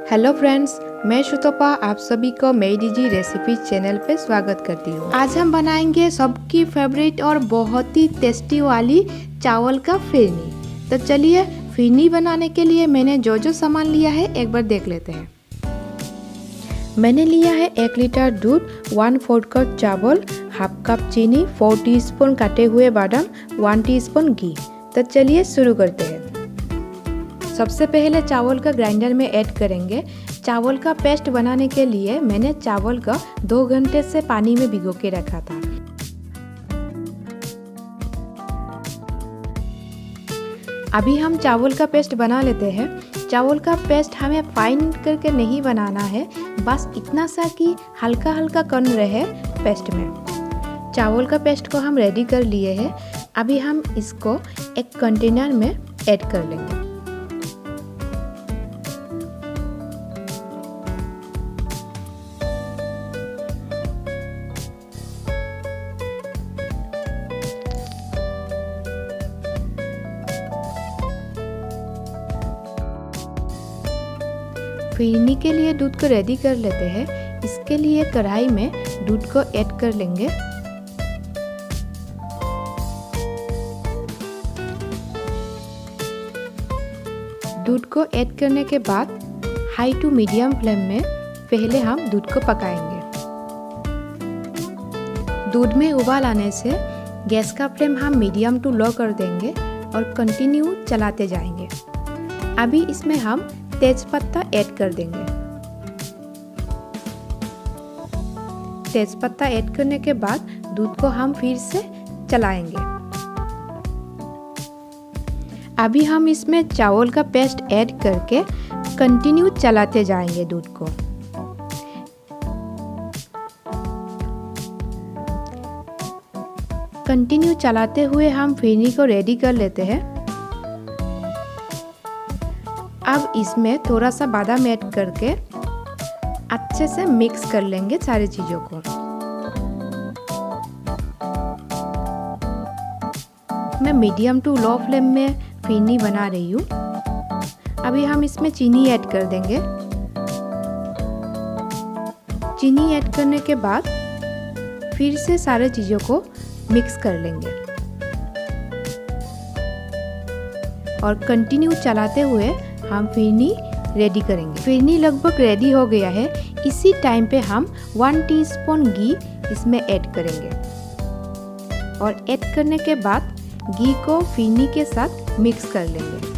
Hello friends, मैं शुतोपा आप सभी को मेरी डिजी रेसिपी चैनल पे स्वागत करती हूँ। आज हम बनाएंगे सबकी फेवरेट और बहुत ही टेस्टी वाली चावल का फिरनी। तो चलिए फिरनी बनाने के लिए मैंने जो सामान लिया है एक बार देख लेते हैं। मैंने लिया है 1 लीटर दूध, 1/4 कप चावल, हाफ कप चीनी, 4 टीस्पून काटे हुए बादाम, 1 टीस्पून घी। तो चलिए शुरू करते हैं। सबसे पहले चावल का ग्राइंडर में ऐड करेंगे। चावल का पेस्ट बनाने के लिए मैंने चावल का 2 घंटे से पानी में भिगो के रखा था। अभी हम चावल का पेस्ट बना लेते हैं। चावल का पेस्ट हमें फाइन करके नहीं बनाना है, बस इतना सा कि हल्का हल्का कन रहे पेस्ट में। चावल का पेस्ट को हम रेडी कर लिए हैं। अभी हम इसको एक कंटेनर में ऐड कर लेंगे। फिरनी के लिए दूध को रेडी कर लेते हैं। इसके लिए कढ़ाई में दूध को ऐड कर लेंगे। दूध को ऐड करने के बाद हाई टू मीडियम फ्लेम में पहले हम दूध को पकाएंगे। दूध में उबाल आने से गैस का फ्लेम हम मीडियम टू लो कर देंगे और कंटिन्यू चलाते जाएंगे। अभी इसमें हम तेजपत्ता ऐड कर देंगे। तेजपत्ता ऐड करने के बाद दूध को हम फिर से चलाएंगे। अभी हम इसमें चावल का पेस्ट ऐड करके कंटिन्यू चलाते जाएंगे दूध को। कंटिन्यू चलाते हुए हम फिरनी को रेडी कर लेते हैं। अब इसमें थोड़ा सा बादाम ऐड करके अच्छे से मिक्स कर लेंगे सारी चीज़ों को। मैं मीडियम टू लो फ्लेम में फिरनी बना रही हूँ। अभी हम इसमें चीनी ऐड कर देंगे। चीनी ऐड करने के बाद फिर से सारे चीज़ों को मिक्स कर लेंगे और कंटिन्यू चलाते हुए हम फिरनी रेडी करेंगे। फिरनी लगभग रेडी हो गया है। इसी टाइम पे हम 1 टीस्पून घी इसमें ऐड करेंगे और ऐड करने के बाद घी को फिरनी के साथ मिक्स कर लेंगे।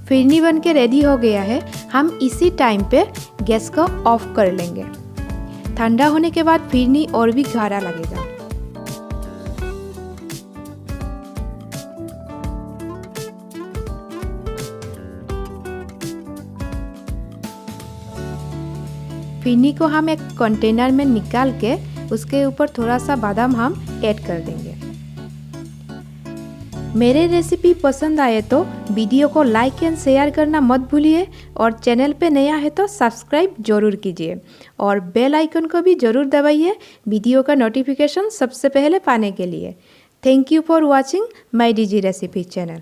फिरनी बन के रेडी हो गया है। हम इसी टाइम पे गैस को ऑफ कर लेंगे। ठंडा होने के बाद फिरनी और भी गाढ़ा लगेगा। फिरनी को हम एक कंटेनर में निकाल के उसके ऊपर थोड़ा सा बादाम हम ऐड कर देंगे। मेरे रेसिपी पसंद आए तो वीडियो को लाइक एंड शेयर करना मत भूलिए और चैनल पे नया है तो सब्सक्राइब जरूर कीजिए और बेल आइकन को भी जरूर दबाइए वीडियो का नोटिफिकेशन सबसे पहले पाने के लिए। Thank you for watching my Digi recipe channel.